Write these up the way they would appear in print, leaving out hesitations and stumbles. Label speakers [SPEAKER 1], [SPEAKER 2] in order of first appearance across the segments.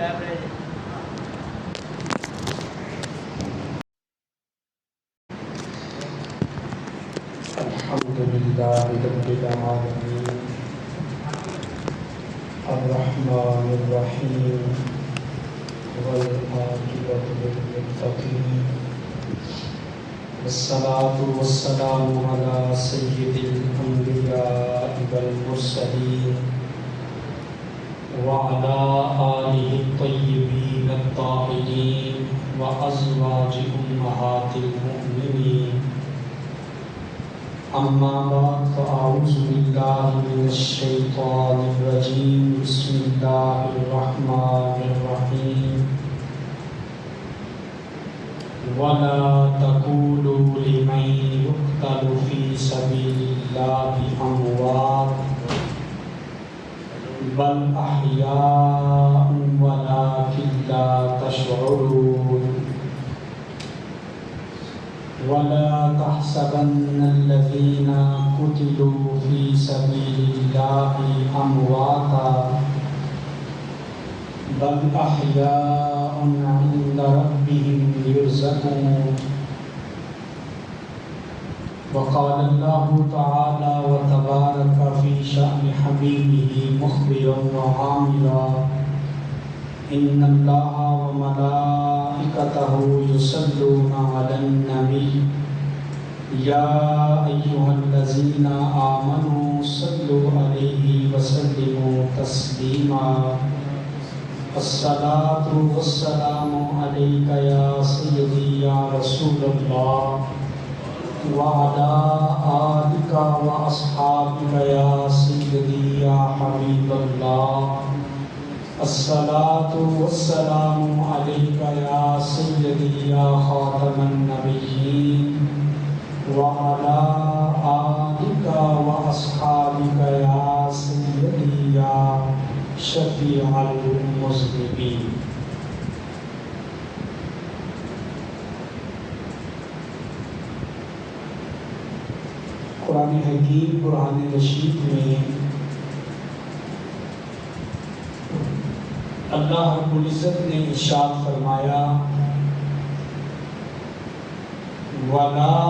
[SPEAKER 1] الحمد لله رب العالمين الرحمن الرحيم والعاقبة للمتقين والصلاة والسلام على سيد الأنبياء والمرسلين وعلى آله الطيبين الطاهرين وأزواج أمهات المؤمنين. أما بعد فأعوذ بالله من الشيطان الرجيم. بسم الله الرحمن الرحيم. ولا تقولوا لمن يقتل في سبيل الله أموات بل أحياء ولكن لا تشعرون. ولا تحسبن الذين قتلوا في سبيل الله أمواتا بل أحياء عند ربهم يرزقون. وقال الله تعالى وتبارك في شأن حبيبه مخبرا وعاملا إن الله وملائكته يصلون على النبي يا أيها الذين آمنوا صلوا عليه وسلموا تسليما. الصلاة والسلام عليك يا سيدي يا رسول الله وعلى آلك وأصحابك يا سيدي يا حبيب الله. الصلاة والسلام عليك يا سيدي يا خاتم النبيين وعلى آلك وأصحابك يا سيدي يا شفيع المذنبين. قرآن حکیم قرآن رشید میں اللہ رب العزت نے ارشاد فرمایا وَلَا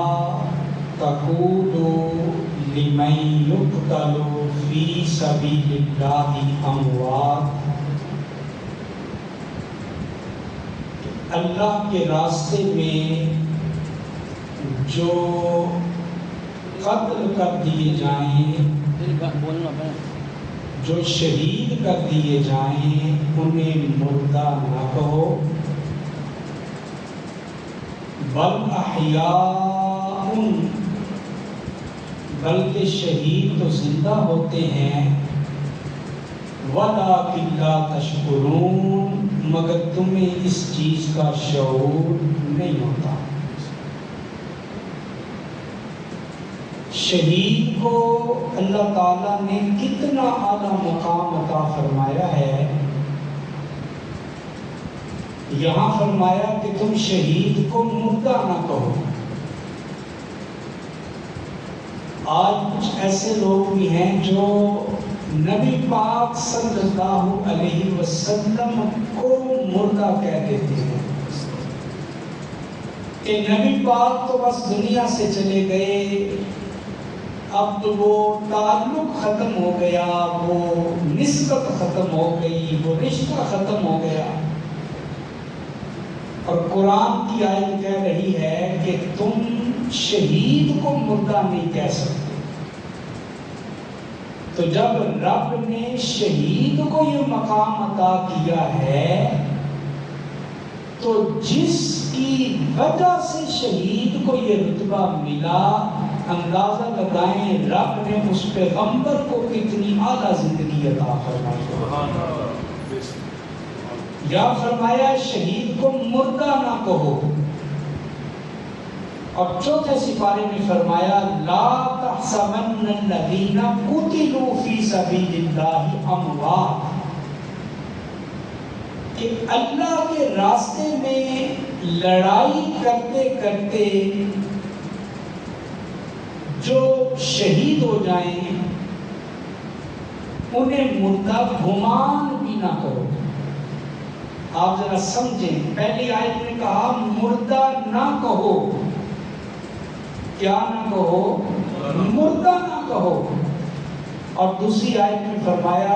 [SPEAKER 1] تَقُولُوا لِمَن يُقْتَلُ فِي سَبِيلِ اللَّهِ أَمْوَاتٌ. اللہ کے راستے میں جو قتل کر دیے جائیں جو شہید کر دیے جائیں انہیں مردہ نہ کہو بل احیاء بلکہ شہید تو زندہ ہوتے ہیں وَلَٰكِن لَا تَشْعُرُونَ مگر تمہیں اس چیز کا شعور نہیں ہوتا. شہید کو اللہ تعالیٰ نے کتنا اعلیٰ مقام عطا فرمایا ہے. یہاں فرمایا کہ تم شہید کو مردہ نہ کہو. آج کچھ ایسے لوگ بھی ہیں جو نبی پاک صلی اللہ علیہ وسلم کو مردہ کہہ دیتے ہیں کہ نبی پاک تو بس دنیا سے چلے گئے، اب تو وہ تعلق ختم ہو گیا، وہ نسبت ختم ہو گئی، وہ رشتہ ختم ہو گیا. اور قرآن کی آیت کہہ رہی ہے کہ تم شہید کو مردہ نہیں کہہ سکتے. تو جب رب نے شہید کو یہ مقام عطا کیا ہے تو جس کی وجہ سے شہید کو یہ رتبہ ملا، اندازہ لگائیں رب نے اس پیغمبر کو کتنی اعلیٰ زندگی عطا فرمائی. یا فرمایا شہید کو مردہ نہ کہو. اور چوتھے سپارے میں فرمایا لا تحسبن الذین قتلوا فی سبیل اللہ اموات، کہ اللہ کے راستے میں لڑائی کرتے کرتے جو شہید ہو جائیں انہیں مردہ گمان بھی نہ کرو. آپ ذرا سمجھیں، پہلی آیت میں کہا مردہ نہ کہو، کیا نہ کہو؟ مردہ نہ کہو، اور دوسری آیت میں فرمایا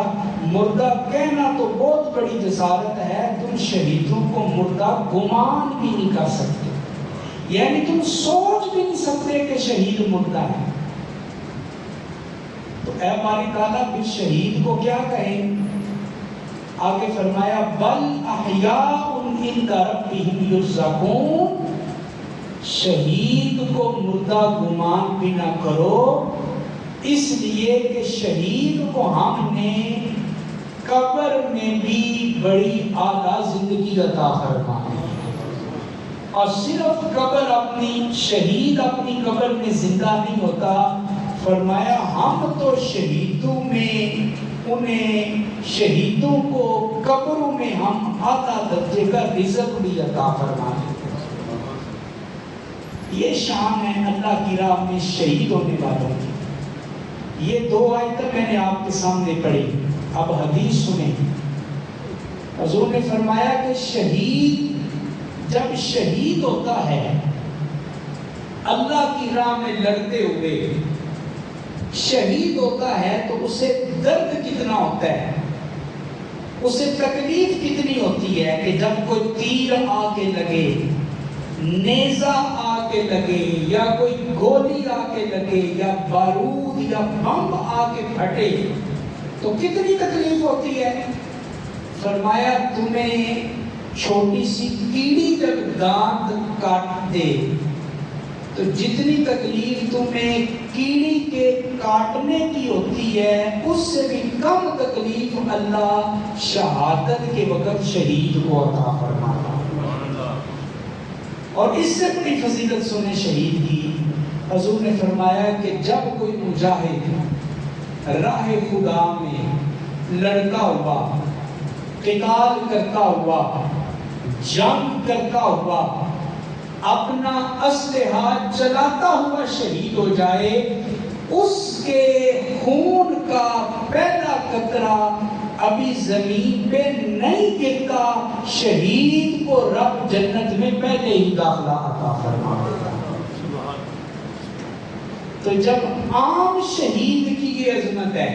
[SPEAKER 1] مردہ کہنا تو بہت بڑی جسارت ہے، تم شہیدوں کو مردہ گمان بھی نہیں کر سکتے، یعنی تم سوچ بھی نہیں سکتے کہ شہید مردہ ہے۔ تو اے باری تعالیٰ پھر شہید کو کیا کہیں؟ آگے فرمایا بل احیاء عند ربہم یرزقون، شہید کو مردہ گمان بھی نہ کرو، اس لیے کہ شہید کو ہم نے قبر میں بھی بڑی اعلیٰ زندگی عطا فرمائی، اور صرف قبر اپنی، شہید اپنی قبر میں زندہ نہیں ہوتا، فرمایا ہم تو شہیدوں میں انہیں، شہیدوں کو قبروں میں ہم اعلیٰ درجے کا رزق بھی عطا فرماتے ہیں۔ یہ شان ہے اللہ کی راہ میں شہید ہونے والوں کی۔ یہ دو آیتیں میں نے آپ کے سامنے پڑھی، اب حدیث سنیں۔ حضور نے فرمایا کہ شہید جب شہید ہوتا ہے اللہ کی راہ میں لڑتے ہوئے، شہید ہوتا ہے تو اسے درد کتنا ہوتا ہے، اسے تکلیف کتنی ہوتی ہے کہ جب کوئی تیر آ کے لگے، نیزہ آ کے لگے، یا کوئی گولی آ کے لگے، یا بارود یا بم آ کے پھٹے تو کتنی تکلیف ہوتی ہے۔ فرمایا تمہیں چھوٹی سی کیڑی جب دانت کاٹ دے تو جتنی تکلیف تمہیں کیڑی کے کاٹنے کی ہوتی ہے اس سے بھی کم تکلیف اللہ شہادت کے وقت شہید کو عطا فرماتا۔ اور اس سے بڑی فضیلت سنیں شہید کی، حضور نے فرمایا کہ جب کوئی مجاہد راہ خدا میں لڑتا ہوا، قتال کرتا ہوا، جنگ کرتا ہوا، اپنا اسلحہ چلاتا ہوا شہید ہو جائے، اس کے خون کا پہلا قطرہ ابھی زمین پہ نہیں گرتا، شہید کو رب جنت میں پہلے ہی داخلہ عطا فرما دیتا۔ تو جب عام شہید کی یہ عظمت ہے،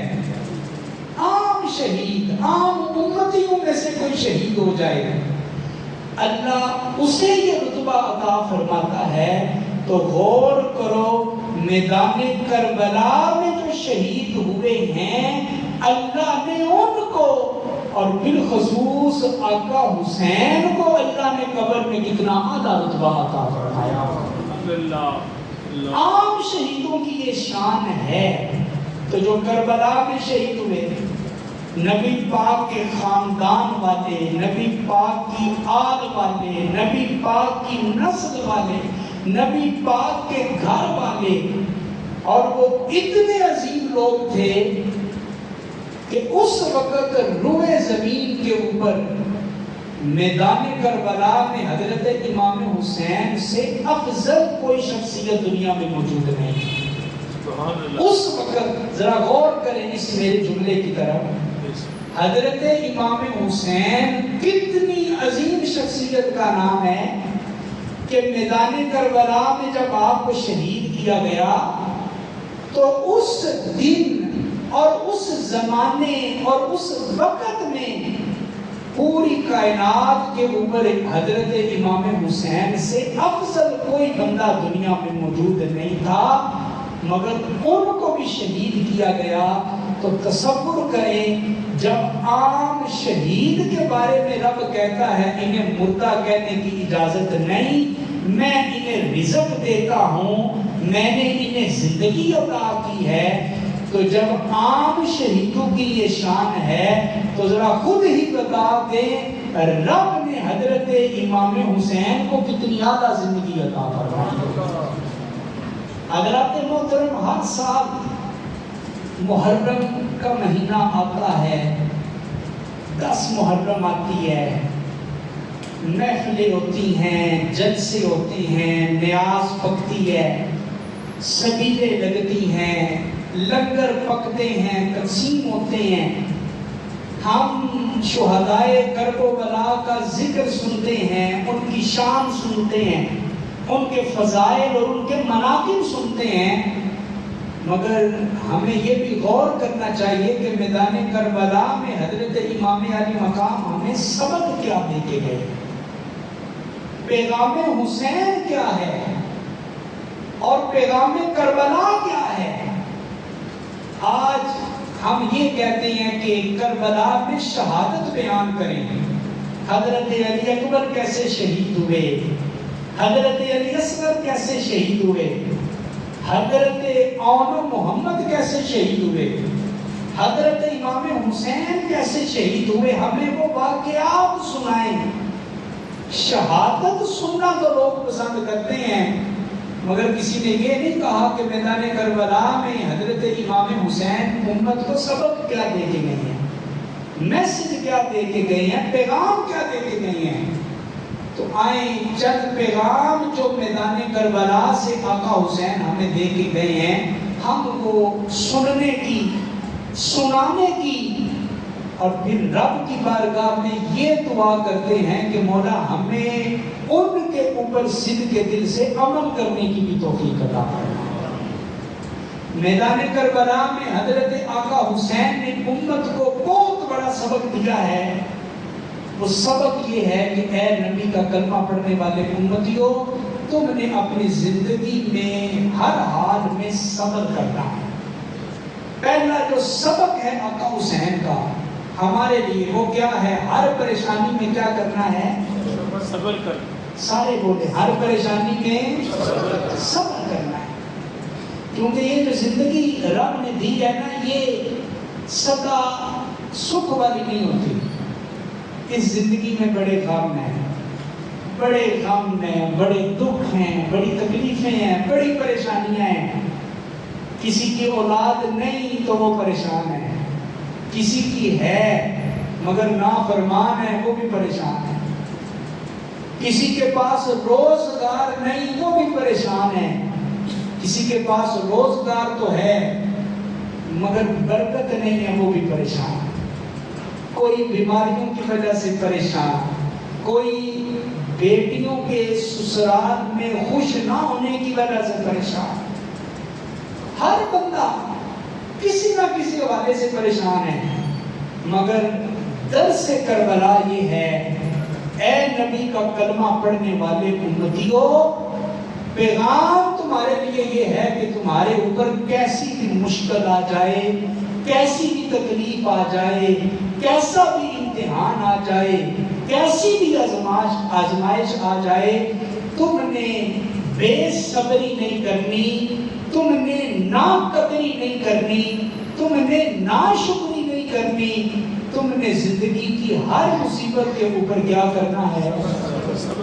[SPEAKER 1] عام شہید، عام امتیوں میں سے کوئی شہید ہو جائے، اللہ اسے یہ رتبہ عطا فرماتا ہے، تو غور کرو میدان کربلا میں جو شہید ہوئے ہیں اللہ نے ان کو، اور بالخصوص آقا حسین کو اللہ نے قبر میں کتنا اعلیٰ رتبہ عطا فرمایا۔ عام شہیدوں کی یہ شان ہے۔ تو جو کربلا میں شہید ہوئے، نبی پاک کے خاندان والے، نبی پاک کی آل والے، نبی پاک کی نسل والے، نبی پاک کے گھر والے، اور وہ اتنے عظیم لوگ تھے کہ اس وقت روئے زمین کے اوپر میدان کربلا میں حضرت امام حسین سے افضل کوئی شخصیت دنیا میں موجود نہیں تھی۔ اس وقت ذرا غور کریں اس میرے جملے کی طرف، حضرت امام حسین کتنی عظیم شخصیت کا نام ہے کہ میدان کربلا میں جب آپ کو شہید کیا گیا تو اس دن اور اس زمانے اور اس وقت میں پوری کائنات کے اوپر حضرت امام حسین سے افضل کوئی بندہ دنیا میں موجود نہیں تھا، مگر ان کو بھی شہید کیا گیا۔ تو تصور کریں جب عام شہید کے بارے میں رب کہتا ہے انہیں مردہ کہنے کی اجازت نہیں، میں انہیں رزق دیتا ہوں، میں نے انہیں زندگی عطا کی ہے، تو جب عام شہیدوں کی یہ شان ہے تو ذرا خود ہی بتا دیں رب نے حضرت امام حسین کو کتنی اعلیٰ زندگی عطا فرمائی۔ حضرات محترم، ہر سال محرم کا مہینہ آتا ہے، 10 محرم آتی ہے، محفلیں ہوتی ہیں، جلسے ہوتے ہیں، نیاز پکتی ہے، سبیلیں لگتی ہیں، لنگر پکتے ہیں، تقسیم ہوتے ہیں، ہم شہدائے کرب و بلا کا ذکر سنتے ہیں، ان کی شان سنتے ہیں، ان کے فضائل اور ان کے مناقب سنتے ہیں، مگر ہمیں یہ بھی غور کرنا چاہیے کہ میدان کربلا میں حضرت امام علی مقام ہمیں سبق کیا دے کے گئے، پیغام حسین کیا ہے اور پیغام کربلا کیا ہے۔ آج ہم یہ کہتے ہیں کہ کربلا میں شہادت بیان کریں، حضرت علی اکبر کیسے شہید ہوئے، حضرت علی اصغر کیسے شہید ہوئے، حضرت اون محمد کیسے شہید ہوئے، حضرت امام حسین کیسے شہید ہوئے، ہمیں وہ واقعات سنائیں۔ شہادت سننا تو لوگ پسند کرتے ہیں، مگر کسی نے یہ نہیں کہا کہ میدان کربلا میں حضرت امام حسین امت کو سبق کیا دے کے گئے ہیں، میسج کیا دے کے گئے ہیں، پیغام کیا دے کے گئے ہیں۔ تو آئیں چند پیغام جو میدان کربلا سے آقا حسین ہمیں دے کے گئے ہیں، ہم کو سننے کی، سنانے کی، اور پھر رب کی بارگاہ میں یہ دعا کرتے ہیں کہ مولا ہمیں ان کے اوپر صدق کے دل سے عمل کرنے کی بھی توفیق عطا فرما۔ میدان کربلا میں حضرت آقا حسین نے امت کو بہت بڑا سبق دیا ہے۔ وہ سبق یہ ہے کہ اے نبی کا کلمہ پڑھنے والے امتیوں، تم نے اپنی زندگی میں ہر حال میں صبر کرنا ہے۔ پہلا جو سبق ہے آقا حسین کا ہمارے لیے وہ کیا ہے؟ ہر پریشانی میں کیا کرنا ہے؟ صبر کرنا۔ سارے بولے ہر پریشانی میں صبر کرنا ہے، کیونکہ یہ جو زندگی رب نے دی ہے نا، یہ سدا سکھ والی نہیں ہوتی۔ اس زندگی میں بڑے غم ہیں، بڑے غم ہیں، بڑے دکھ ہیں، بڑی تکلیفیں ہیں، بڑی پریشانیاں ہیں۔ کسی کی اولاد نہیں تو وہ پریشان ہے، کسی کی ہے مگر نافرمان ہے وہ بھی پریشان ہے، کسی کے پاس روزگار نہیں وہ بھی پریشان ہے، کسی کے پاس روزگار تو ہے مگر برکت نہیں ہے وہ بھی پریشان ہے، کوئی بیماریوں کی وجہ سے پریشان، کوئی بیٹیوں کے سسرال میں خوش نہ ہونے کی وجہ سے پریشان۔ ہر بندہ کسی نہ کسی حوالے سے پریشان ہے، مگر درس کربلا یہ ہے، اے نبی کا کلمہ پڑھنے والے امتیوں، پیغام تمہارے لیے یہ ہے کہ تمہارے اوپر کیسی بھی مشکل آ جائے، کیسی بھی تکلیف آ جائے، کیسا بھی امتحان آ جائے، کیسی بھی آزمائش آ جائے، تم نے بے صبری نہیں کرنی، تم نے ناقدری نہیں کرنی، تم نے ناشکری نہیں کرنی، تم نے زندگی کی ہر مصیبت کے اوپر کیا کرنا ہے؟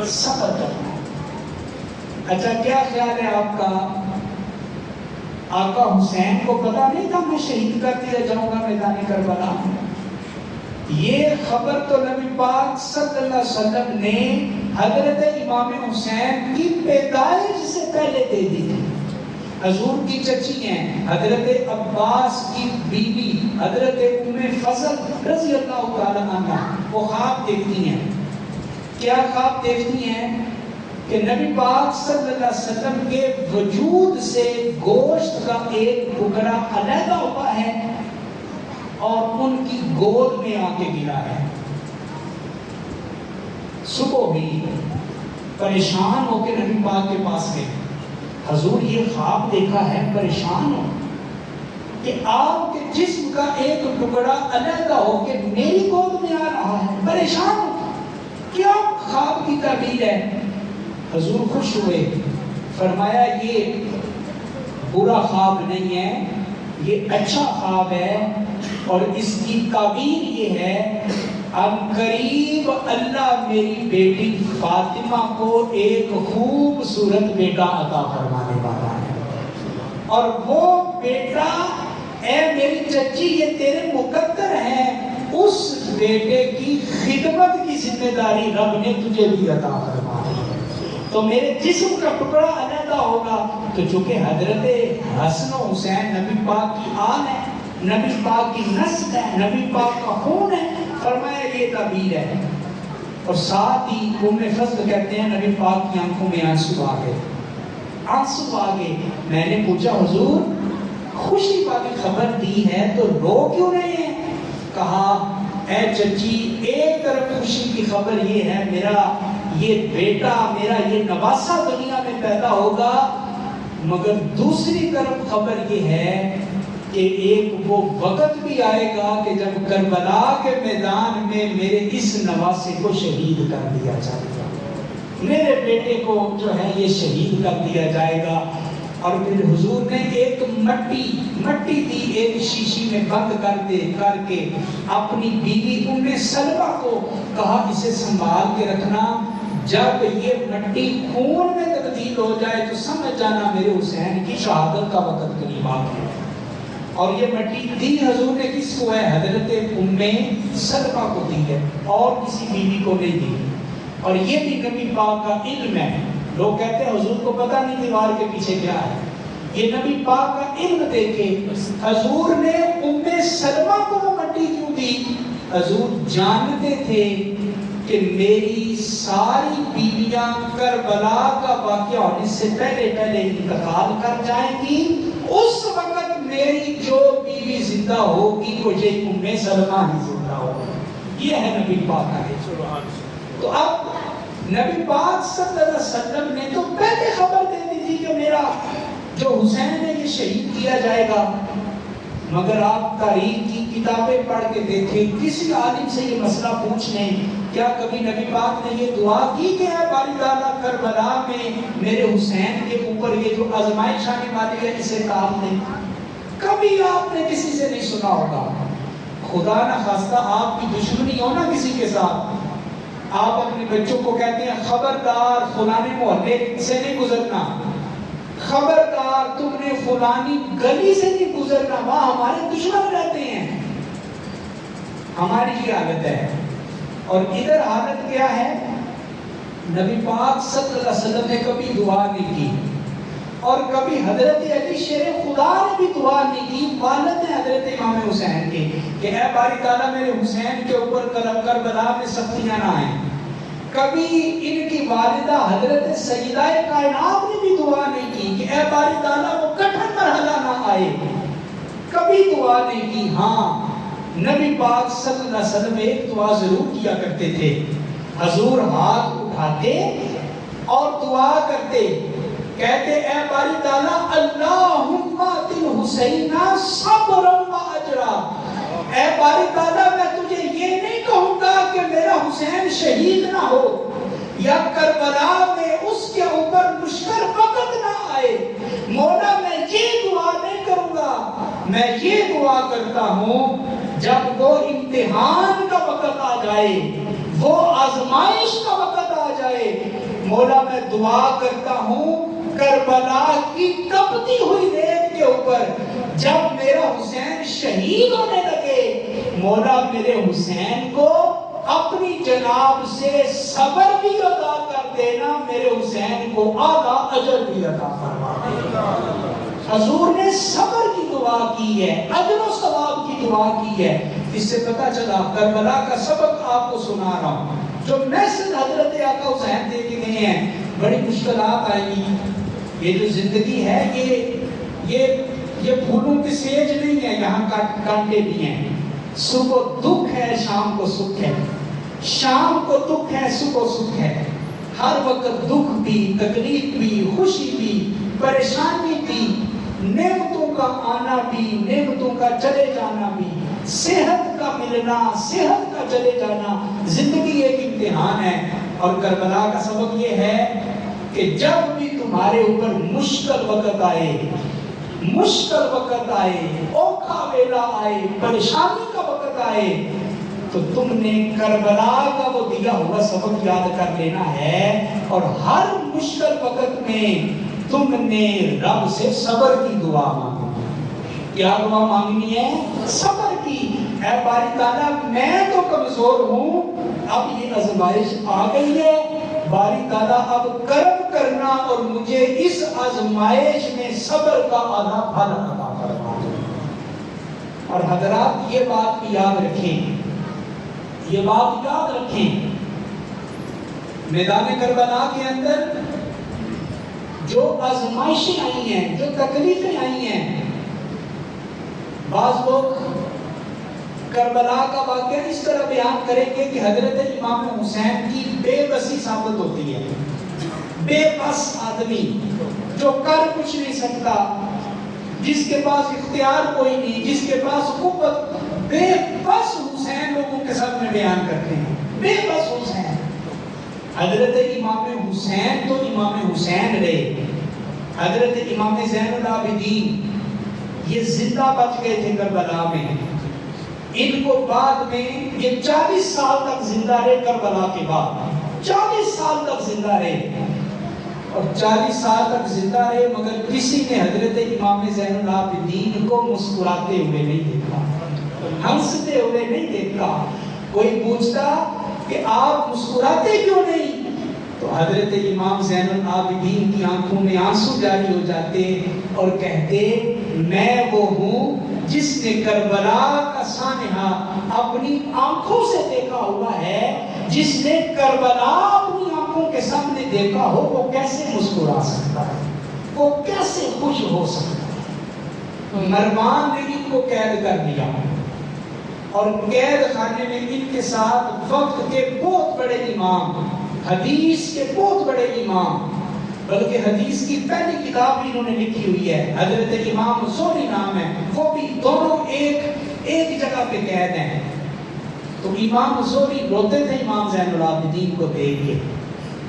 [SPEAKER 1] صبر کرنا ہے۔ اچھا کیا خیال ہے آپ کا؟ آقا حسین کو پتا نہیں تھا میں شہید کر دیا جاؤں گا میدان کربلا؟ یہ خبر تو نبی پاک صلی اللہ علیہ وسلم نے حضرت امام حسین کی پیدائش سے پہلے دے دی تھی۔ حضور کی چچی ہیں حضرت عباس کی بیوی حضرت ام فضل رضی اللہ تعالی عنہ، وہ خواب دیکھتی ہیں۔ کیا خواب دیکھتی ہیں؟ کہ نبی پاک صلی اللہ علیہ وسلم کے وجود سے گوشت کا ایک ٹکڑا علیحدہ ہوا ہے اور ان کی گود میں آ کے گرا ہے۔ صبح بھی پریشان ہو کے نبی پاک کے پاس گئے، حضور یہ خواب دیکھا ہے، پریشان ہو کہ آپ کے جسم کا ایک ٹکڑا علیحدہ ہو کے میری گود میں آ رہا ہے، پریشان ہو، کیا خواب کی تعبیر ہے؟ حضور خوش ہوئے، فرمایا یہ برا خواب نہیں ہے، یہ اچھا خواب ہے، اور اس کی تعبیر یہ ہے قریب اللہ میری بیٹی فاطمہ کو ایک خوبصورت بیٹا عطا فرمانے والا ہے، اور وہ بیٹا اے میری چچی یہ تیرے مقدر ہے، اس بیٹے کی خدمت کی ذمہ داری رب نے تجھے بھی عطا فرمائی ہے، تو میرے جسم کا ٹکڑا علیحدہ ہوگا، تو چونکہ حضرت حسن و حسین نبی پاک کی آل ہے، نبی پاک کی نسل ہے، نبی پاک کا خون ہے، فرمایا یہ تعبیر ہے۔ اور ساتھ ہی ام فضل کہتے ہیں نبی پاک کی آنکھوں میں آنسو آ گئے، آنسو آ گئے۔ میں نے پوچھا حضور خوشی والی خبر دی ہے تو رو کیوں نہیں ہے؟ کہا اے چچی، ایک طرف خوشی کی خبر یہ ہے میرا یہ بیٹا، میرا یہ نواسا دنیا میں پیدا ہوگا، مگر دوسری طرف خبر یہ ہے کہ ایک وہ وقت بھی آئے گا کہ جب کربلا کے میدان میں میرے اس نواسے کو شہید کر دیا جائے گا، میرے بیٹے کو جو ہے یہ شہید کر دیا جائے گا۔ اور پھر حضور نے ایک مٹی تھی ایک شیشی میں بند کر کے اپنی بیوی ام سلمہ کو کہا اسے سنبھال کے رکھنا، جب یہ مٹی خون میں تبدیل ہو جائے تو سمجھ جانا میرے حسین کی شہادت کا وقت قریب آ گیا۔ اور یہ مٹی دی حضور نے کس کو ہے؟ حضرت ام سلمہ کو دی ہے، اور کسی بیوی کو نہیں دی۔ اور یہ بھی نبی پاک کا علم ہے۔ لوگ کہتے ہیں حضور کو پتہ نہیں دیوار کے پیچھے کیا ہے، یہ نبی پاک کا علم دیکھے۔ حضور نے ام سلمہ کو وہ مٹی کیوں دی؟ حضور جانتے تھے کہ میری ساری بیویاں کربلا کا واقعہ ہونے سے پہلے انتقال کر جائیں گی، اس وقت میری جو بیوی زندہ ہوگی وہ یہ ام سلمہ ہی زندہ ہوگی۔ یہ ہے نبی پاک کا علم۔ تو اب نبی پاک صلی اللہ علیہ وسلم نے تو پہلے خبر دے دی تھی کہ میرا جو حسین ہے یہ شہید کیا جائے گا، مگر آپ تاریخ کی کتابیں پڑھ کے دیکھیں، کسی عالم سے یہ مسئلہ پوچھ لیں، کیا کبھی نبی پاک نے یہ دعا کی کہ اے باری تعالیٰ کربلا میں میرے حسین کے اوپر یہ جو آزمائش آنے والی ہے اسے ٹال دیں؟ کبھی آپ نے کسی سے نہیں سنا ہوگا۔ خدا نہ خواستہ آپ کی دشمنی ہو نا کسی کے ساتھ، آپ اپنے بچوں کو کہتے ہیں خبردار فلانے محلے سے نہیں گزرنا، خبردار تم نے فلانی گلی سے نہیں گزرنا، وہاں ہمارے دشمن رہتے ہیں۔ ہماری یہ حالت ہے، اور ادھر حالت کیا ہے؟ نبی پاک صلی اللہ علیہ وسلم نے کبھی دعا نہیں کی، اور کبھی حضرت علی شیر خدا نے بھی دعا نہیں کی، والد نے حضرت امام حسین کے کہ اے باری تعالیٰ میرے حسین کے اوپر کربلا میں سختیاں نہ آئیں۔ کبھی ان کی والدہ حضرت سیدہ کائنات نے بھی دعا نہیں کی کہ اے باری تعالیٰ وہ کٹھن مرحلہ نہ آئے، کبھی دعا نہیں کی۔ ہاں نبی پاک صلی اللہ علیہ وسلم ایک دعا ضرور کیا کرتے تھے، حضور ہاتھ اٹھاتے اور دعا کرتے، کہتے اے باری تعالیٰ اللہم آتِ الحسین صبرا و اجرا، اے باری تعالیٰ میں تجھے یہ نہیں کہوں گا کہ میرا حسین شہید نہ ہو یا کربلا میں اس کے اوپر مشکل وقت نہ آئے، مولا میں یہ دعا نہیں کروں گا، میں یہ دعا کرتا ہوں جب وہ امتحان کا وقت آ جائے، وہ آزمائش کا وقت آ جائے، مولا میں دعا کرتا ہوں کربلا کی تپتی ہوئی ریت کے اوپر جب میرا حسین شہید ہونے لگے، مولا میرے حسین کو اپنی جناب سے صبر بھی عطا کر دینا، میرے حسین کو اعلیٰ اجر بھی عطا فرما دینا۔ حضور نے صبر کی دعا کی ہے، اجر و ثواب کی دعا کی ہے۔ اس سے پتہ چلا کربلا کا سبق آپ کو سنا رہا ہوں، جو میسج حضرت آقا حسین دے کے گئے ہیں، بڑی مشکلات آئیں گی۔ یہ جو زندگی ہے یہ پھولوں کی سیج نہیں ہے، یہاں کانٹے بھی ہیں۔ صبح دکھ ہے، شام کو سکھ ہے، شام کو دکھ ہے، صبح سکھ ہے۔ ہر وقت دکھ بھی، تکلیف بھی، خوشی بھی، پریشانی بھی، نعمتوں کا آنا بھی، نعمتوں کا چلے جانا بھی، صحت کا ملنا، صحت کا چلے جانا۔ زندگی ایک امتحان ہے، اور کربلا کا سبق یہ ہے کہ جب بھی تمہارے اوپر مشکل وقت آئے، مشکل وقت آئے، اوکھا ویلا آئے، پریشانی کا وقت آئے، تو تم نے کربلا کا وہ دیا ہوا سبق یاد کر لینا ہے، اور ہر مشکل وقت میں تم نے رب سے صبر کی دعا مانگی۔ کیا دعا مانگنی ہے؟ صبر کی۔ اے باری تعالیٰ میں تو کمزور ہوں، اب یہ آزمائش آ گئی ہے، باری تعالیٰ اب کرم کرنا اور مجھے اس آزمائش میں صبر کا اعلیٰ پھل عطا فرما۔ اور حضرات یہ بات بھی یاد رکھیں، یہ بات یاد رکھیں، میدان کربلا کے اندر جو آزمائشیں آئی ہیں، جو تکلیفیں آئی ہیں، بعض لوگ کربلا کا واقعہ اس طرح بیان کریں گے کہ حضرت امام حسین کی بے بسی ثابت ہوتی ہے، بے بس آدمی جو کر کچھ نہیں سکتا، جس کے پاس اختیار کوئی نہیں، جس کے پاس قوت، بے بس حسین لوگوں کے سامنے بیان کرتے ہیں، بے بس حسین۔ حضرت امام حسین تو امام حسین رہے، حضرت امام زین العابدین یہ زندہ بچ گئے تھے کربلا میں، ان کو بعد میں یہ 40 سال تک زندہ رہے، کربلا کے بعد 40 سال تک زندہ رہے، اور 40 سال تک زندہ رہے، مگر کسی نے حضرت امام زین العابدین کو مسکراتے ہوئے نہیں دیکھا، ہنستے ہوئے نہیں دیکھا۔ کوئی پوچھتا کہ آپ مسکراتے کیوں نہیں؟ تو حضرت امام زین العابدین کی آنکھوں میں آنسو جاری ہو جاتے اور کہتے میں وہ ہوں جس نے کربلا کا سانحہ اپنی آنکھوں سے دیکھا ہوا ہے، جس نے کربلا اپنی آنکھوں کے سامنے دیکھا ہو وہ کیسے مسکرا سکتا ہے، وہ کیسے خوش ہو سکتا ہے۔ مروان نے ان کو قید کر دیا اور قید خانے میں ان کے ساتھ وقت کے بہت بڑے امام، حدیث کے بہت بڑے امام، بلکہ حدیث کی پہلی کتاب بھی انہوں نے لکھی ہوئی ہے، حضرت امام زہری نام ہے، وہ بھی دونوں ایک جگہ پہ قید ہیں۔ تو امام زہری روتے تھے امام زین العابدین کو دیکھ کے،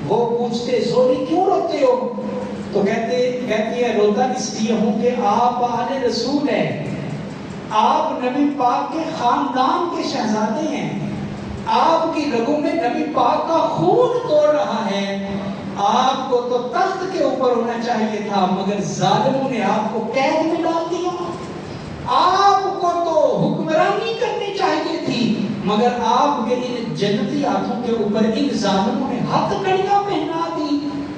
[SPEAKER 1] وہ پوچھتے زہری کیوں روتے ہو؟ تو کہتی ہے روتا اس لیے ہوں کہ آپ اہل رسول ہیں، آپ نبی پاک کے خاندان کے شہزادے ہیں، آپ کی رگوں میں نبی پاک کا خون دوڑ رہا ہے، آپ کو تو تخت کے اوپر ہونا چاہیے تھا، مگر ظالموں نے آپ کو قید میں ڈال دیا۔ آپ کو تو حکمرانی کرنی چاہیے تھی، مگر آپ کے ان جنتی ہاتھوں کے اوپر ان ظالموں نے ہتھ کڑیاں پہنا دی۔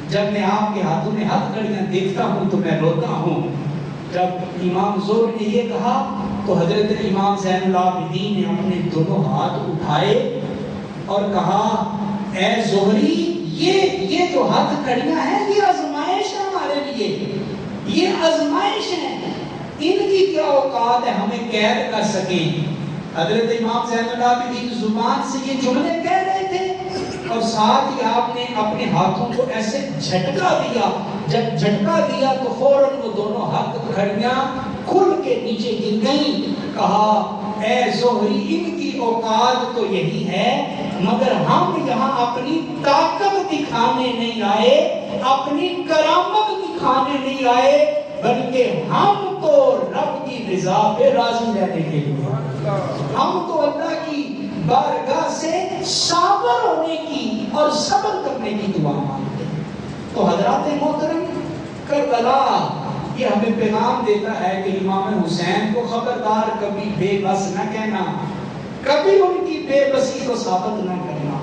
[SPEAKER 1] جب میں آپ کے ہاتھوں میں ہتھ کڑیاں دیکھتا ہوں تو میں روتا ہوں۔ جب امام زہری نے یہ کہا تو حضرت امام زین العابدین نے اپنے دونوں ہاتھ اٹھائے اور کہا اے زہری یہ جو ہاتھ کڑیاں ہیں یہ آزمائش ہے ہمارے لیے، یہ آزمائش ہے، ان کی کیا اوقات ہے ہمیں قید کر سکیں۔ حضرت امام زین العابدین زبان سے یہ جملے کہہ رہے تھے اور ساتھ ہی آپ نے اپنے ہاتھوں کو ایسے جھٹکا دیا، جب جھٹکا دیا تو فوراً وہ دونوں ہاتھ کھڑیاں کھل کے نیچے گر گئیں۔ کہا اے زہری ان کی اوقات تو یہی ہے، مگر ہم یہاں اپنی طاقت دکھانے نہیں آئے، اپنی کرامت دکھانے نہیں آئے، بلکہ ہم تو رب کی رضا پہ راضی رہنے کے لیے، ہم تو اللہ کی بارگاہ سے صابر ہونے کی اور صبر کرنے کی دعا مانگتے ہیں۔ تو حضرات محترم، کربلا یہ ہمیں پیغام دیتا ہے کہ امام حسین کو خبردار کبھی بے بس نہ کہنا، کبھی ان کی بے بسی کو ثابت نہ کرنا۔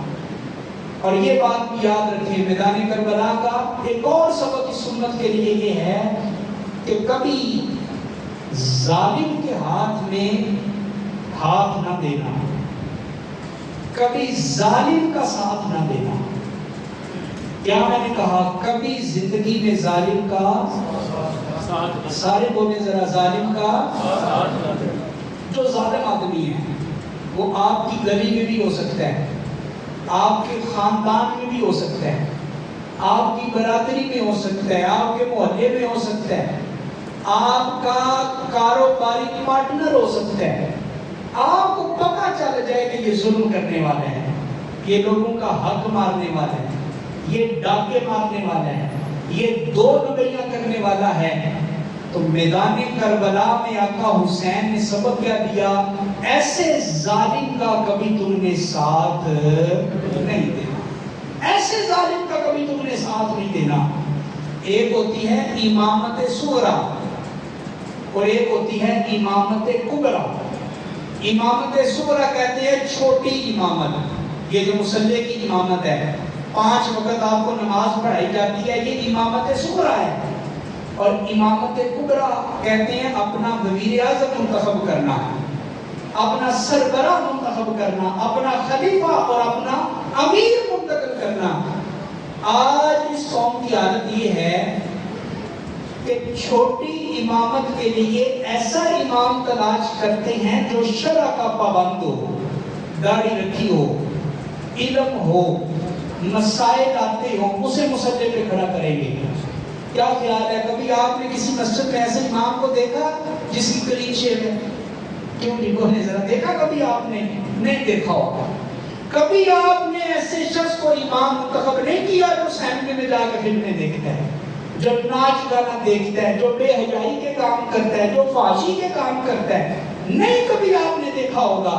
[SPEAKER 1] اور یہ بات بھی یاد رکھیں، میدان کربلا کا ایک اور سبق اس امت کے لیے یہ ہے کہ کبھی ظالم کے ہاتھ میں ہاتھ نہ دینا، کبھی ظالم کا ساتھ نہ دینا۔ کیا میں نے کہا؟ کبھی زندگی میں ظالم کا سارے بولے ذرا، ظالم کا جو ظالم آدمی ہے وہ آپ کی گلی میں بھی ہو سکتا ہے، آپ کے خاندان میں بھی ہو سکتا ہے، آپ کی برادری میں ہو سکتا ہے، آپ کے محلے میں ہو سکتا ہے، آپ کا کاروباری پارٹنر ہو سکتا ہے۔ آپ کو پتہ چل جائے کہ یہ ظلم کرنے والا ہے، یہ لوگوں کا حق مارنے والا ہے، یہ ڈاکے مارنے والا ہے، یہ دو نبیاں کرنے والا ہے، تو میدان کربلا میں آقا حسین نے سبق کیا دیا؟ ایسے ظالم کا کبھی تم نے ساتھ نہیں دینا، ایسے ظالم کا کبھی تم نے ساتھ نہیں دینا۔ ایک ہوتی ہے امامت صغریٰ اور ایک ہوتی ہے امامت کبریٰ۔ امامت صغریٰ کہتے ہیں چھوٹی امامت، یہ جو مصلی کی امامت ہے، 5 وقت آپ کو نماز پڑھائی جاتی ہے، یہ امامت صغریٰ ہے۔ اور امامت کبریٰ کہتے ہیں اپنا وزیر اعظم منتخب کرنا، اپنا سربراہ منتخب کرنا، اپنا خلیفہ اور اپنا امیر منتخب کرنا۔ آج اس قوم کی حالت یہ ہے کہ چھوٹی امامت کے لیے ایسا امام تلاش کرتے ہیں جو شرع کا پابند ہو، داڑھی رکھی ہو، علم ہو، مسائل آتے ہوں، اسے مصلی پہ کھڑا کریں گے۔ کیا خیال ہے کبھی آپ نے کسی مسجد میں ایسے امام کو دیکھا جس کی کلین شیو ہے؟ کیوں نہیں بولے ذرا، دیکھا کبھی آپ نے؟ نہیں دیکھا ہوگا۔ کبھی آپ نے ایسے شخص کو امام منتخب نہیں کیا جو سینما میں جا کے فلمیں دیکھتا ہے، جو ناچ گانا دیکھتا ہے، جو بے حیائی کے کام کرتا ہے، جو فحاشی کے کام کرتا ہے؟ نہیں کبھی آپ نے دیکھا ہوگا۔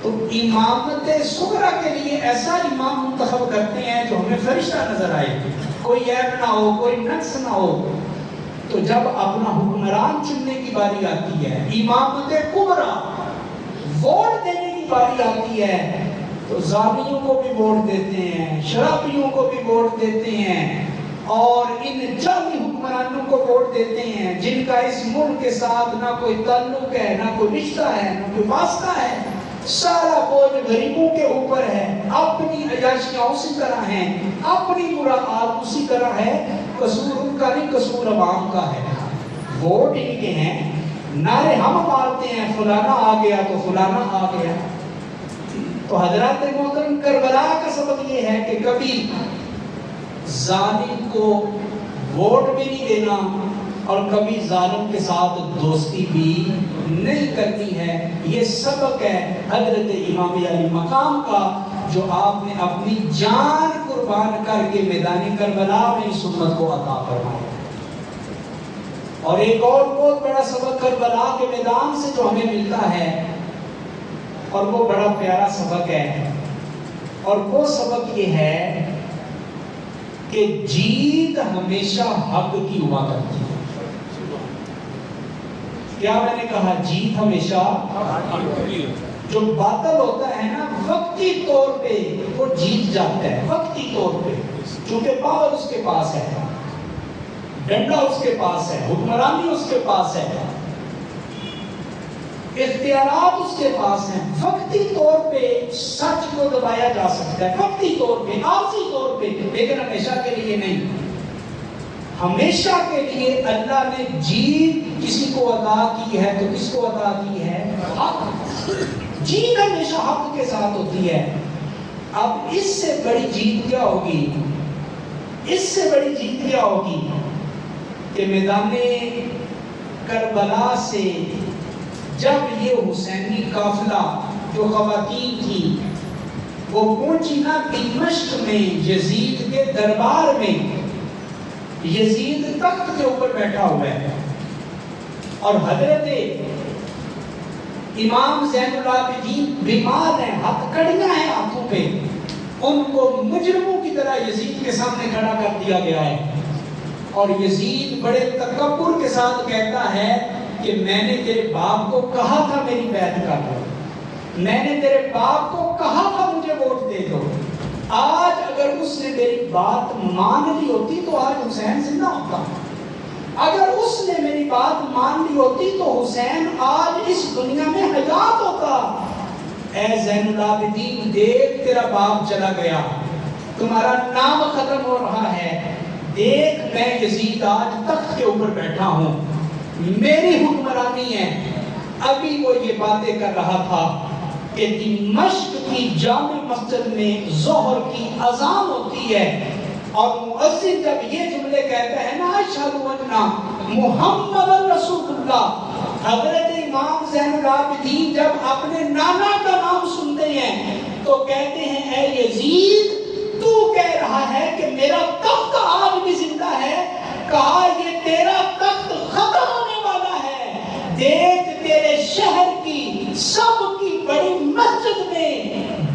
[SPEAKER 1] تو امامت صغرا کے لیے ایسا امام منتخب کرتے ہیں جو ہمیں فرشتہ نظر آئے، کوئی عیب نہ ہو، کوئی نقص نہ ہو۔ تو جب اپنا حکمران چننے کی باری آتی ہے، امامت کبریٰ ووٹ دینے کی باری آتی ہے، تو زانیوں کو بھی ووٹ دیتے ہیں، شرابیوں کو بھی ووٹ دیتے ہیں، اور ان جعلی حکمرانوں کو ووٹ دیتے ہیں جن کا اس ملک کے ساتھ نہ کوئی تعلق ہے، نہ کوئی رشتہ ہے، نہ کوئی واسطہ ہے۔ سارا بوجھ غریبوں کے اوپر ہے، اپنی عیاشیاں اسی طرح ہیں، اپنی مراعات اسی طرح ہے۔ قصور ان کا نہیں، قصور عوام کا ہے۔ ووٹ ان کے ہیں، نعرے ہم مارتے ہیں، فلانا آ گیا تو فلانا آ گیا۔ تو حضرات محترم، کربلا کا سبب یہ ہے کہ کبھی ظالم کو ووٹ بھی نہیں دینا اور کبھی ظالم کے ساتھ دوستی بھی نہیں کرنی ہے۔ یہ سبق ہے حضرت امام علی مقام کا، جو آپ نے اپنی جان قربان کر کے میدان کربلا میں اس امت کو عطا فرمایا۔ اور ایک اور بہت بڑا سبق کربلا کے میدان سے جو ہمیں ملتا ہے، اور وہ بڑا پیارا سبق ہے، اور وہ سبق یہ ہے کہ جیت ہمیشہ حق کی ہوا کرتی ہے۔ کیا میں نے کہا؟ جیت ہمیشہ، جو باطل ہوتا ہے نا وقتی طور پہ وہ جیت جاتا ہے، وقتی طور پہ، چونکہ پاور اس کے پاس ہے، ڈنڈا اس کے پاس ہے، حکمرانی اس کے پاس ہے، اختیارات اس کے پاس ہیں۔ وقتی طور پہ سچ کو دبایا جا سکتا ہے، وقتی طور پہ، عارضی طور پہ، لیکن ہمیشہ کے لیے نہیں۔ ہمیشہ کے لیے اللہ نے جیت کسی کو عطا کی ہے تو کس کو عطا کی ہے؟ حق۔ جیت ہمیشہ حق کے ساتھ ہوتی ہے۔ اب اس سے بڑی جیت کیا ہوگی؟ اس سے بڑی جیت کیا ہوگی کہ میدان کربلا سے جب یہ حسینی قافلہ جو خواتین تھی وہ پہنچی نا دمشق میں یزید کے دربار میں، یزید تخت کے اوپر بیٹھا ہوا ہے اور حضرت امام زین العابدین بیمار ہیں، ہتھ کڑیاں ہیں ہاتھوں پہ، ان کو مجرموں کی طرح یزید کے سامنے کھڑا کر دیا گیا ہے، اور یزید بڑے تکبر کے ساتھ کہتا ہے کہ میں نے تیرے باپ کو کہا تھا میری بیعت کر دو، میں نے تیرے باپ کو کہا تھا مجھے ووٹ دے دو۔ آج اگر اس نے میری بات مان لی ہوتی تو آج حسین زندہ ہوتا، اگر اس نے میری بات مان لی ہوتی تو حسین آج اس دنیا میں حیات ہوتا۔ اے زین العابدین، دیکھ تیرا باپ چلا گیا، تمہارا نام ختم ہو رہا ہے، دیکھ میں یزید آج تخت کے اوپر بیٹھا ہوں، میری حکمرانی ہے۔ ابھی وہ یہ باتیں کر رہا تھا کہ دمشق کی جامع مسجد میں ظہر کی اذان ہوتی ہے اور مؤذن جب یہ جملے کہتا ہے نا اشہد ان محمد رسول اللہ، حضرت امام زین العابدین جب اپنے نانا کا نام سنتے ہیں تو کہتے ہیں اے یزید، تو کہہ رہا ہے کہ میرا تخت آج بھی زندہ ہے، کہا یہ تیرا تخت ختم ہونے والا ہے، دیکھ تیرے شہر کی سب کی بڑی مسجد میں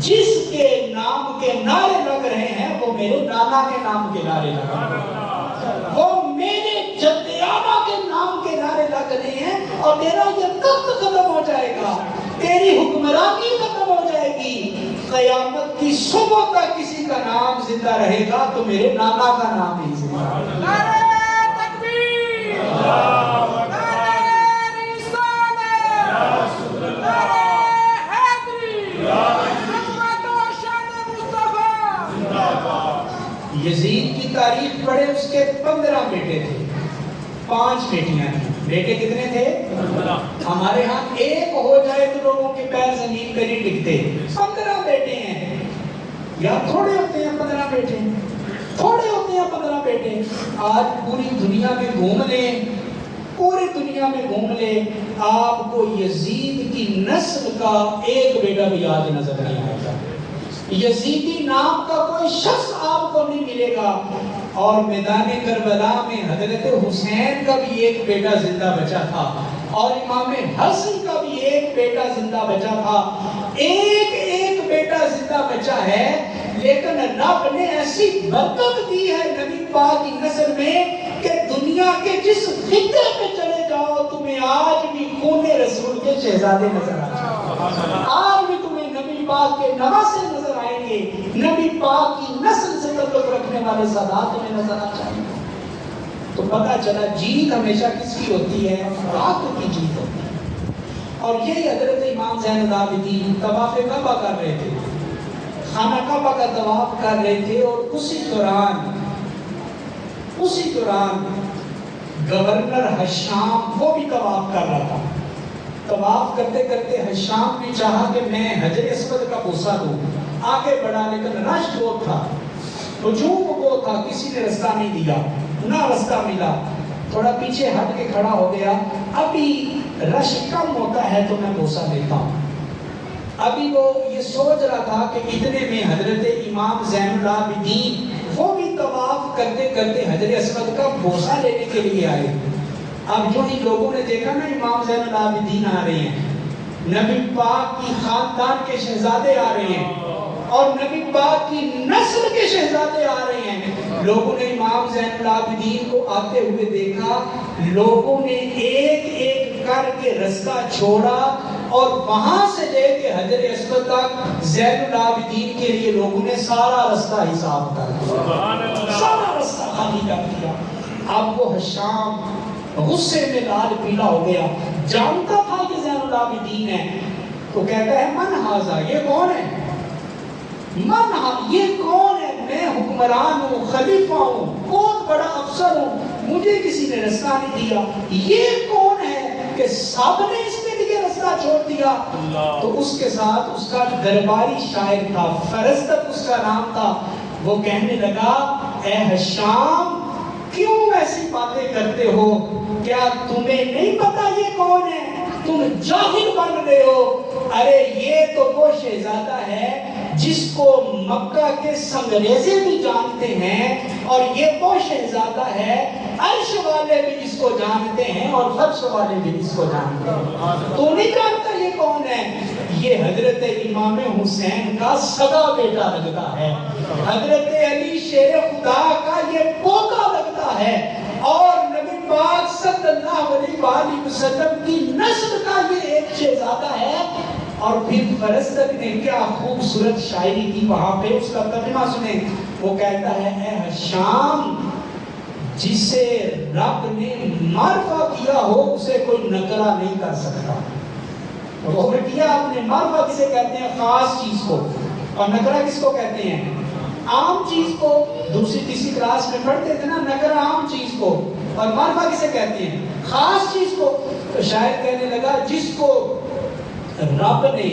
[SPEAKER 1] جس کے نام کے نعرے لگ رہے ہیں وہ میرے نانا کے نام کے نعرے لگ رہے ہیں، وہ میرے جد آبا کے نام کے نعرے لگ رہے ہیں، اور تیرا یہ تخت ختم ہو جائے گا، تیری حکمرانی ختم ہو جائے گی، قیامت کی صبح تک کسی کا نام زندہ رہے گا تو میرے نانا کا نام ہی زندہ رہے گا۔ نعرہ تکبیر، نعرہ رسالت، 15 بیٹے تھے، 5 بیٹیاں تھیں۔ بیٹے کتنے تھے؟ 15۔ ہمارے ہاں ایک ہو جائے تو لوگوں کے پیر زمین پہ نہیں ٹکتے۔ 15 بیٹے ہیں، یا تھوڑے ہوتے ہیں 15 بیٹے، تھوڑے ہوتے ہیں 15 بیٹے۔ آج پوری دنیا میں گھوم لیں، پوری دنیا میں گھوم لیں، آپ کو یزید کی نسل کا ایک بیٹا بھی آج نظر نہیں آئے گا۔ یزیدی نام کا کوئی شخص آپ کو نہیں ملے گا۔ اور میدان کربلا میں حضرت حسین کا بھی ایک بیٹا زندہ بچا تھا، اور امام حسن کا بھی ایک بیٹا زندہ بچا تھا۔ ایک بیٹا زندہ بچا ہے، لیکن رب نے ایسی برکت دی ہے نبی پاک کی نسل میں کہ دنیا کے جس خطے پہ چلے جاؤ تمہیں آج بھی خون رسول کے شہزادے نظر آتے ہیں، آج بھی تمہیں نبی پاک کے نواسے نظر آئیں گے، نبی پاک کی نسل سے تعلق رکھنے والے سادات تمہیں نظر آ جائیں گے۔ تو پتہ چلا جیت ہمیشہ کس کی ہوتی ہے؟ حق کی جیت ہوتی ہے۔ اور یہی حضرت امام زین العابدین طواف کعبہ کر رہے تھے، خانہ کعبہ کا طواف کر رہے تھے، اور اسی دوران گورنر حشام وہ بھی طواف کر رہا تھا۔ طواف کرتے کرتے حشام نے چاہا کہ میں حجر اسود کا بوسہ دوں، آگے بڑھا، لیکن رش بہت تھا، ہجوم بہت تھا، کسی نے رستہ نہیں دیا، نہ رستہ ملا، تھوڑا پیچھے ہٹ کے کھڑا ہو گیا، ابھی رش کم ہوتا ہے تو میں بوسہ دیتا ہوں۔ ابھی وہ یہ سوچ رہا تھا کہ اتنے میں حضرت امام زین العابدین وہ بھی طواف کرتے کرتے حجر اسود کا بوسہ لینے کے لیے آئے۔ اب جو ہی لوگوں نے دیکھا نا امام زین العابدین آ رہے ہیں، نبی پاک کی خاندان کے شہزادے آ رہے ہیں، اور نبی پاک کی نسل کے شہزادے آ رہے ہیں، لوگوں نے امام زین العابدین کو آتے ہوئے دیکھا، لوگوں نے ایک ایک کر کے رستہ چھوڑا، اور وہاں سے لے کے حجر اسود تک زین العابدین کے لیے لوگوں نے سارا رستہ حساب کر دیا، سارا رستہ خالی کر دیا۔ اب وہ حشام غصے میں لال پیلا ہو گیا، جانتا تھا کہ زین العابدین ہے، تو کہتا ہے من ہاذا، یہ کون ہے؟ یہ کون ہے؟ میں حکمران ہوں، خلیفہ ہوں، بہت بڑا افسر ہوں، مجھے کسی نے رستہ نہیں دیا، یہ کون ہے کہ سب نے اس کے لیے رستہ چھوڑ دیا؟ تو اس کے ساتھ اس کا درباری شاعر تھا، فرزدق اس کا نام تھا، وہ کہنے لگا اے حشام کیوں ایسی باتیں کرتے ہو؟ کیا تمہیں نہیں پتا یہ کون ہے؟ تم جاہل بن گئے ہو۔ ارے یہ تو وہ شہزادہ ہے جس کو مکہ کے سنگریزے بھی جانتے ہیں، اور یہ وہ شہزادہ ہے عرش والے بھی اس کو جانتے ہیں اور فرش والے بھی اس کو جانتے ہیں۔ تو نہیں جانتا یہ کون ہے؟ یہ حضرت امام حسین کا سگا بیٹا لگتا ہے، حضرت علی شیر خدا کا یہ پوتا لگتا ہے، اور نبی پاک صلی اللہ علیہ وآلہ وسلم کی نسل کا یہ ایک شہزادہ ہے۔ اور پھر فرزدق نے کیا خوبصورت شاعری کی وہاں پہ، اس کا ترجمہ سنیں، وہ کہتا ہے اے حشام جسے رب نے معرفہ کیا ہو اسے کوئی نکرہ نہیں کر سکتا۔ غور کیا آپ نے؟ معرفہ کسے کہتے ہیں؟ خاص چیز کو، اور نکرہ کس کو کہتے ہیں؟ عام چیز کو۔ دوسری تیسری کلاس میں پڑھتے تھے نا، نکرہ عام چیز کو، اور معرفہ کسے کہتے ہیں؟ خاص چیز کو۔ تو شاعر کہنے لگا جس کو رب نے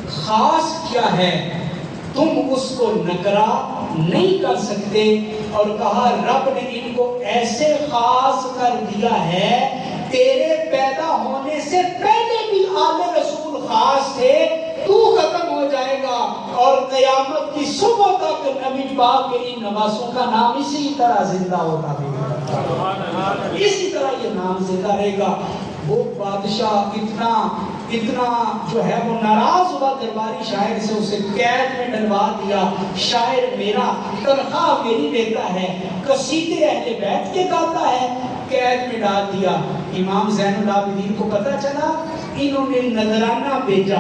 [SPEAKER 1] خاص کیا ہے تم اس کو نکرہ نہیں کر سکتے، اور کہا رب نے ان کو ایسے خاص کر دیا ہے، تیرے پیدا ہونے سے پہلے بھی آل رسول خاص تھے، تو ختم ہو جائے گا، اور قیامت کی صبح تک نبی پاک کے ان نواسوں کا نام اسی طرح زندہ ہوتا رہے گا، اسی طرح یہ نام زندہ رہے گا۔ وہ بادشاہ اتنا جو ہے وہ ناراض ہوا درباری شاعر سے، اسے قید میں ڈلوا دیا۔ شاعر میرا تنخواہ میری دیتا ہے، قصیدے اہل بیت کے گاتا ہے، قید میں ڈال دیا۔ امام زین العابدین کو پتہ چلا، انہوں نے نذرانہ بھیجا،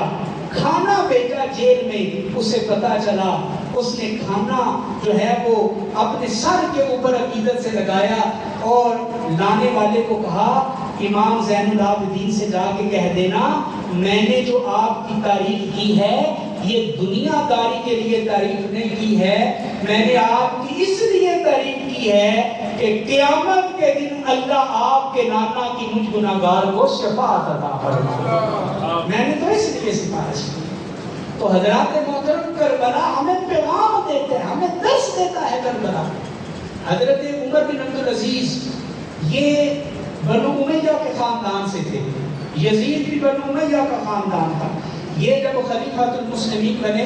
[SPEAKER 1] کھانا بھیجا جیل میں، اسے پتہ چلا، اس نے کھانا جو ہے وہ اپنے سر کے اوپر عقیدت سے لگایا، اور لانے والے کو کہا امام زین العابدین سے جا کے کہہ دینا میں نے جو آپ کی تعریف کی ہے یہ دنیا داری کے لیے تعریف نہیں کی ہے، میں نے آپ کی اس لیے تعریف کی ہے کہ قیامت کے دن اللہ آپ کے نانا کی مجھ گناہگار کو شفاعت عطا فرمائے. میں نے تو اس لیے سفارش کی. تو حضرات محترم کربلا ہمیں پیغام دیتے ہیں, ہمیں درس دیتا ہے کربلا. حضرت عمر بن عبدالعزیز یہ بنو امیہ کے خاندان سے تھے. یزید بھی بنو امیہ کا خاندان تھا. یہ جب خلیفۃ المسلمین بنے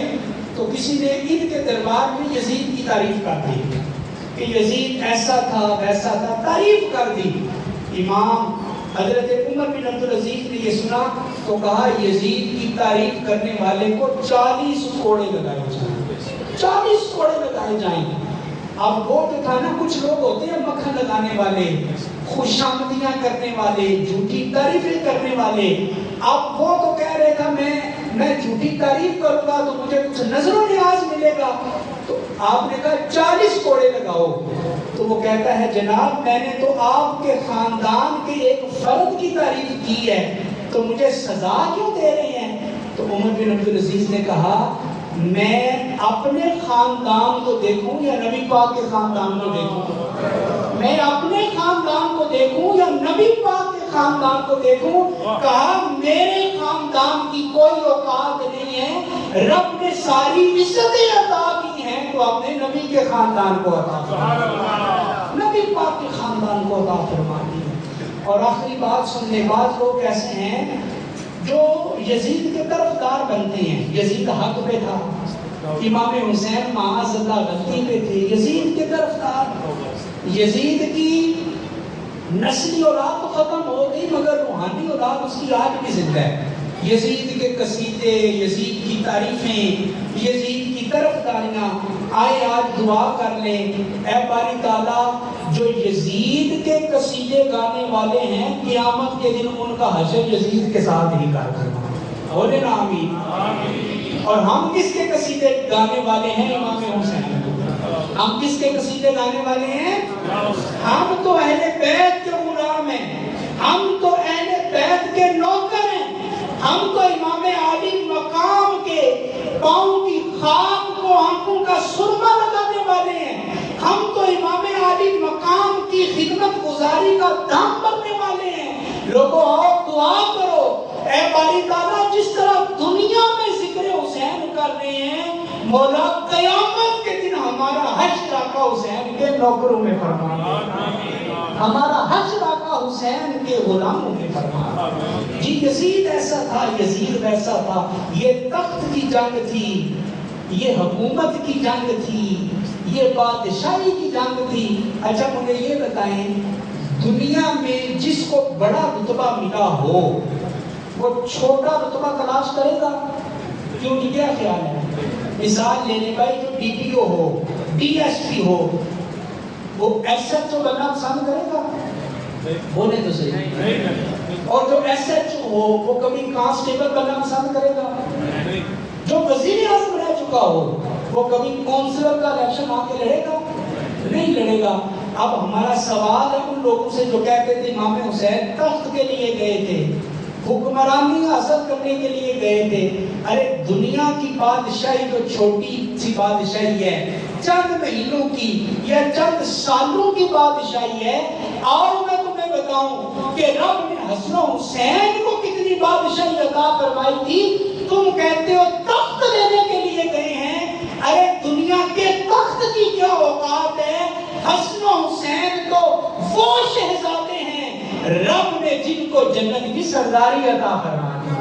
[SPEAKER 1] تو کسی نے ان کے دربار میں یزید کی تعریف کر دی کہ یزید ایسا تھا ویسا تھا, تعریف کر دی. امام حضرت عمر بن عبدالعزیز نے یہ سنا تو کہا یزید کی تعریف کرنے والے کو 40 کوڑے لگائے جائیں, 40 کوڑے لگائے جائیں. اب وہ جو تھا نا, کچھ لوگ ہوتے ہیں مکھن لگانے والے, خوشامدیاں کرنے والے, جھوٹی تعریفیں کرنے والے. اب وہ تو کہہ رہے تھا میں جھوٹی تعریف کروں گا تو مجھے کچھ نظر و نیاز ملے گا. تو آپ نے کہا 40 کوڑے لگاؤ. تو وہ کہتا ہے جناب میں نے تو آپ کے خاندان کے ایک فرد کی تعریف کی ہے, تو مجھے سزا کیوں دے رہے ہیں؟ تو عمر بن عبدالعزیز نے کہا میں اپنے خاندان کو دیکھوں یا نبی پاک کے خاندان کو دیکھوں؟ میں اپنے خاندان کو دیکھوں یا نبی پاک کے خاندان کو دیکھوں؟ کہا میرے خاندان کی کوئی اوقات نہیں ہے, رب نے ساری عزتیں عطا کی ہیں تو اپنے نبی کے خاندان کو عطا فرما, نبی پاک کے خاندان کو عطا فرما دی. اور آخری بات سن لے, بعض لوگ ایسے ہیں جو یزید کے طرفدار بنتے ہیں. یزید حق پہ تھا, امام حسین معاذ اللہ غلطی پہ تھے, یزید کے طرفدار. یزید کی نسلی اولاد تو ختم ہو گئی مگر روحانی اولاد اس کی آج بھی زندہ ہے. یزید کے قصیدے, یزید کی تعریفیں, یزید کی طرفداریاں. آئے آج دعا کر لیں, اے باری تعالیٰ جو یزید کے قصیدے گانے والے ہیں قیامت کے دن ان کا حشر یزید کے ساتھ ہی کر کرنا. بولے نا آمین. اور ہم کس کے قصیدے گانے والے ہیں؟ امام حسین. ہم کس کے قصیدے گانے والے ہیں؟ ہم تو اہل بیت کے غلام ہیں, ہم تو اہل بیت کے نوکر ہیں, ہم تو امام عالی مقام کے پاؤں کی خاک کو آنکھوں کا سرما لگانے والے ہیں, ہم تو امام عالی مقام کی خدمت گزاری کا دام بننے والے ہیں. لوگوں آؤ دعا کرو, اے باری تعالیٰ جس طرح دنیا میں ذکر حسین کر رہے ہیں مولا قیامت کے دن ہمارا حشر آقا حسین کے نوکروں میں فرما, ہمارا حشر آقا حسین کے غلاموں میں فرما. جی یزید ایسا تھا, یزید ویسا تھا. یہ تخت کی جنگ تھی, یہ حکومت کی جنگ تھی, یہ بادشاہی کی جنگ تھی. اچھا مجھے یہ بتائیں, دنیا میں جس کو بڑا رتبہ ملا ہو وہ چھوٹا رتبہ تلاش کرے گا؟ کیوں جی, کیا خیال ہے؟ مثال لینے بھائی جو ڈی پی او ہو, ڈی ایس پی ہو, وہ ایس ایچ او بننا پسند کرے گا؟ بولے تو صحیح. اور جو ایس ایچ او ہو وہ کبھی کانسٹیبل بننا پسند کرے گا؟ جو وزیر اعظم رہ چکا ہو وہ کبھی کونسلر کا الیکشن آ کے لڑے گا؟ نہیں لڑے گا. اب ہمارا سوال ہے ان لوگوں سے جو کہتے تھے امام حسین تخت کے لیے گئے تھے, حکمرانی حاصل کرنے کے لیے گئے تھے. ارے دنیا کی بادشاہی جو چھوٹی سی بادشاہی ہے, چند مہینوں کی یا چند سالوں کی بادشاہی ہے, اور میں تمہیں بتاؤں کہ رب نے حسن و حسین کو کتنی بادشاہی عطا فرمائی تھی. تم کہتے ہو تخت لینے کے لیے گئے ہیں, ارے دنیا کے تخت کی کیا اوقات ہے؟ حسن و حسین تو وہ شہزادے ہیں رب نے جن کو جنت کی سرداری عطا فرما دی.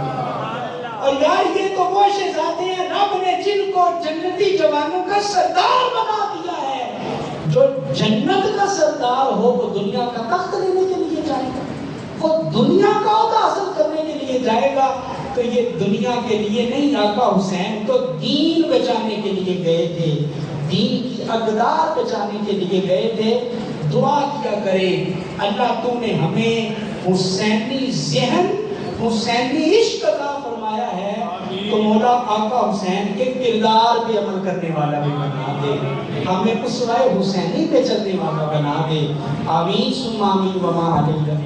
[SPEAKER 1] اور یار یہ تو وہ شہزادے ہیں رب نے جن کو جنتی جوانوں کا سردار بنا دیا ہے. جو جنت کا سردار ہو وہ دنیا کا تخت لینے کے لیے جائے گا, وہ دنیا کا عہدہ حاصل کرنے کے لیے جائے گا. تو یہ دنیا کے لیے نہیں, آقا حسین تو دین بچانے کے لیے گئے تھے, دین کی اقدار بچانے کے لیے گئے تھے. دعا کیا کرے اللہ تو نے ہمیں حسینی ذہن, حسینی عشق عطا فرمایا ہے, تو مولا آقا حسین کے کردار پہ عمل کرنے والا بھی بنا دے, ہمیں اسوہ حسینی پہ چلنے والا بنا دے. آمین ثم آمین وما علیہ